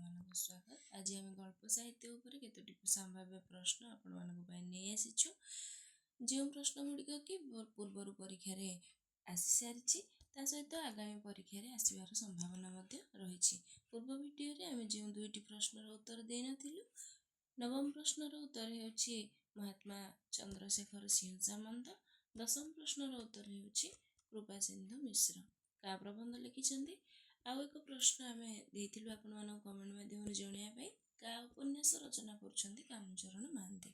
ଆପଣମାନଙ୍କୁ ସ୍ୱାଗତ। ଆଜି ଆମେ ଗଳ୍ପ ସାହିତ୍ୟ ଉପରେ କେତୋଟି ସମ୍ଭାବ୍ୟ ପ୍ରଶ୍ନ ଆପଣମାନଙ୍କ ପାଇଁ ନେଇ ଆସିଛୁ। ଯେଉଁ ପ୍ରଶ୍ନ ଗୁଡ଼ିକ କି ପୂର୍ବରୁ ପରୀକ୍ଷାରେ ଆସିସାରିଛି, ତା ସହିତ ଆଗାମୀ ପରୀକ୍ଷାରେ ଆସିବାର ସମ୍ଭାବନା ମଧ୍ୟ ରହିଛି। ପୂର୍ବ ଭିଡ଼ିଓରେ ଆମେ ଯେଉଁ 2ଟି ପ୍ରଶ୍ନର ଉତ୍ତର ଦେଇନଥିଲୁ, ନବମ ପ୍ରଶ୍ନର ଉତ୍ତର ହେଉଛି ମହାତ୍ମା ଚନ୍ଦ୍ରଶେଖର ସିଂହ ସାମନ୍ତ। ଦଶମ ପ୍ରଶ୍ନର ଉତ୍ତର ହେଉଛି କୃପାସିନ୍ଧୁ ମିଶ୍ର। କା ପ୍ରବନ୍ଧ ଲେଖିଛନ୍ତି। ଆଉ ଏକ ପ୍ରଶ୍ନ ଆମେ ଦେଇଥିଲୁ ଆପଣମାନଙ୍କୁ କମେଣ୍ଟ ମାଧ୍ୟମରେ ଜଣାଇବା ପାଇଁ, କା ଉପନ୍ୟାସ ରଚନା କରୁଛନ୍ତି କାହ୍ନୁଚରଣ ମହାନ୍ତି।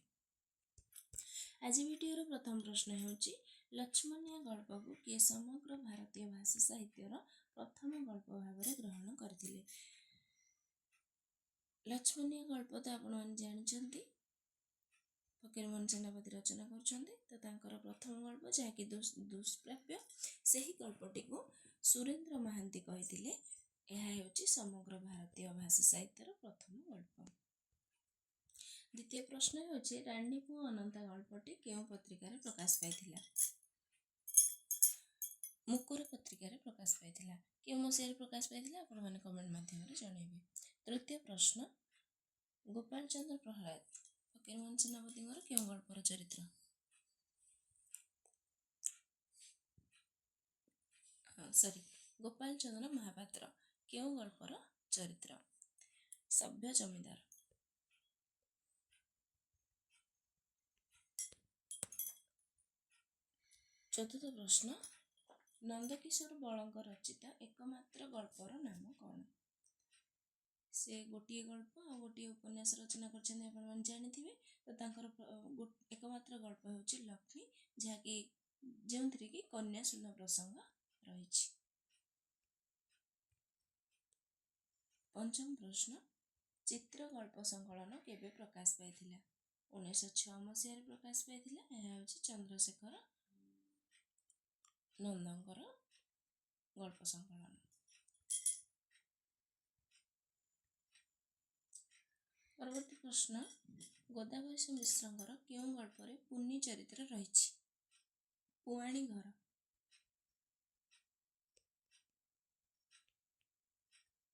ଆଜି ଭିଡ଼ିଓର ପ୍ରଥମ ପ୍ରଶ୍ନ ହେଉଛି, ଲକ୍ଷ୍ମଣୀୟ ଗଳ୍ପକୁ କିଏ ସମଗ୍ର ଭାରତୀୟ ଭାଷା ସାହିତ୍ୟର ପ୍ରଥମ ଗଳ୍ପ ଭାବରେ ଗ୍ରହଣ କରିଥିଲେ? ଲକ୍ଷ୍ମଣୀୟ ଗଳ୍ପ ତ ଆପଣମାନେ ଜାଣିଛନ୍ତି, ଫକୀରମୋହନ ସେନାପତି ରଚନା କରୁଛନ୍ତି। ତ ତାଙ୍କର ପ୍ରଥମ ଗଳ୍ପ ଯାହାକି ଦୁଷ୍ପ୍ରାପ୍ୟ, ସେହି ଗଳ୍ପଟିକୁ ସୁରେନ୍ଦ୍ର ମହାନ୍ତି କହିଥିଲେ ଏହା ହେଉଛି ସମଗ୍ର ଭାରତୀୟ ଭାଷା ସାହିତ୍ୟର ପ୍ରଥମ ଗଳ୍ପ। ଦ୍ୱିତୀୟ ପ୍ରଶ୍ନ ହେଉଛି, ରାଣୀ ପୁଅ ଅନନ୍ତା ଗଳ୍ପଟି କେଉଁ ପତ୍ରିକାରେ ପ୍ରକାଶ ପାଇଥିଲା? ମୁକୁର ପତ୍ରିକାରେ ପ୍ରକାଶ ପାଇଥିଲା। କେଉଁ ମସିହାରେ ପ୍ରକାଶ ପାଇଥିଲା ଆପଣମାନେ କମେଣ୍ଟ ମାଧ୍ୟମରେ ଜଣାଇବେ। ତୃତୀୟ ପ୍ରଶ୍ନ, ଗୋପାଳ ଚନ୍ଦ୍ର ପ୍ରହ୍ଲାଦ ଫକୀରମୋହନ ସେନାପତିଙ୍କର କେଉଁ ଗଳ୍ପର ଚରିତ୍ର? ଗୋପାଳ ଚନ୍ଦ୍ର ମହାପାତ୍ର କେଉଁ ଗଳ୍ପର ଚରିତ୍ର? ସଭ୍ୟ ଜମିଦାର। ଚତୁର୍ଥ ପ୍ରଶ୍ନ, ନନ୍ଦକିଶୋର ବଳଙ୍କ ରଚିତ ଏକମାତ୍ର ଗଳ୍ପର ନାମ କ'ଣ? ସେ ଗୋଟିଏ ଗଳ୍ପ ଆଉ ଗୋଟିଏ ଉପନ୍ୟାସ ରଚନା କରିଛନ୍ତି, ଆପଣମାନେ ଜାଣିଥିବେ। ତ ତାଙ୍କର ଏକମାତ୍ର ଗଳ୍ପ ହେଉଛି ଲକ୍ଷ୍ମୀ, ଯାହାକି ଯେଉଁଥିରେ କି କନ୍ୟା ଶୂନ ପ୍ରସଙ୍ଗ ରହିଛି। ପଞ୍ଚମ ପ୍ରଶ୍ନ, ଚିତ୍ର ଗଳ୍ପ ସଂକଳନ କେବେ ପ୍ରକାଶ ପାଇଥିଲା? 1906 ମସିହାରେ ପ୍ରକାଶ ପାଇଥିଲା। ଏହା ହେଉଛି ଚନ୍ଦ୍ରଶେଖର ନନ୍ଦଙ୍କର ଗଳ୍ପ ସଂକଳନ। ପରବର୍ତ୍ତୀ ପ୍ରଶ୍ନ, ଗୋଦାବରୀଶ ମିଶ୍ରଙ୍କର କେଉଁ ଗଳ୍ପରେ ପୁନି ଚରିତ୍ର ରହିଛି? ପୁଆଣୀ ଘର।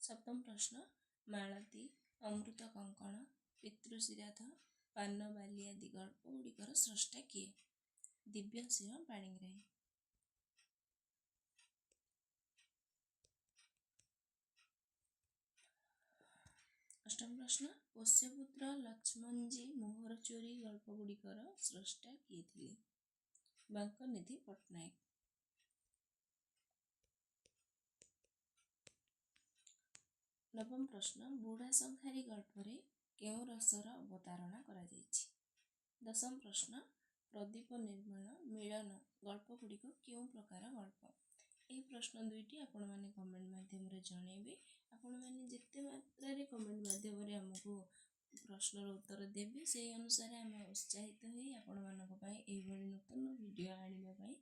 ସପ୍ତମ ପ୍ରଶ୍ନ, ମାଳତୀ, ଅମୃତ କଙ୍କଣ, ପିତୃଶ୍ରୀରାଧ, ପାନବାଲି ଆଦି ଗଳ୍ପ ଗୁଡ଼ିକର ସ୍ରଷ୍ଟା କିଏ? ଦିବ୍ୟସିଂହ ପାଣିଗ୍ରାହୀ। ଅଷ୍ଟମ ପ୍ରଶ୍ନ, ପୋଷ୍ୟପୁତ୍ର ଲକ୍ଷ୍ମଣଜୀ ମୋହର ଚୋରି ଗଳ୍ପ ଗୁଡ଼ିକର ସ୍ରଷ୍ଟା କିଏ ଥିଲେ? ବାଙ୍କନିଧି ପଟ୍ଟନାୟକ। ନବମ ପ୍ରଶ୍ନ, ବୁଢ଼ା ଶଙ୍ଖାରୀ ଗଳ୍ପରେ କେଉଁ ରସର ଅବତାରଣା କରାଯାଇଛି? ଦଶମ ପ୍ରଶ୍ନ, ପ୍ରଦୀପ ନିର୍ମାଣ ମିଳନ ଗଳ୍ପ ଗୁଡ଼ିକ କେଉଁ ପ୍ରକାର ଗଳ୍ପ? ଏହି ପ୍ରଶ୍ନ 2ଟି ଆପଣମାନେ କମେଣ୍ଟ ମାଧ୍ୟମରେ ଜଣାଇବେ। ଆପଣମାନେ ଯେତେ ମାତ୍ରାରେ କମେଣ୍ଟ ମାଧ୍ୟମରେ ଆମକୁ ପ୍ରଶ୍ନର ଉତ୍ତର ଦେବେ, ସେହି ଅନୁସାରେ ଆମେ ଉତ୍ସାହିତ ହୋଇ ଆପଣମାନଙ୍କ ପାଇଁ ଏହିଭଳି ନୂତନ ଭିଡ଼ିଓ ଆଣିବା ପାଇଁ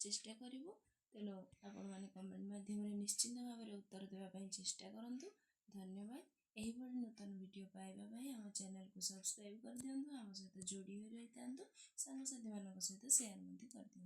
ଚେଷ୍ଟା କରିବୁ। ତେଣୁ ଆପଣମାନେ କମେଣ୍ଟ ମାଧ୍ୟମରେ ନିଶ୍ଚିନ୍ତ ଭାବରେ ଉତ୍ତର ଦେବା ପାଇଁ ଚେଷ୍ଟା କରନ୍ତୁ। ଧନ୍ୟବାଦ। ଏହିଭଳି ନୂତନ ଭିଡ଼ିଓ ପାଇବା ପାଇଁ ଆମ ଚ୍ୟାନେଲକୁ ସବସ୍କ୍ରାଇବ୍ କରିଦିଅନ୍ତୁ। ଆମ ସହିତ ଯୋଡ଼ି ହୋଇ ରହିଥାନ୍ତୁ। ସାଙ୍ଗସାଥିମାନଙ୍କ ସହିତ ସେୟାର ମଧ୍ୟ କରିଦିଅନ୍ତୁ।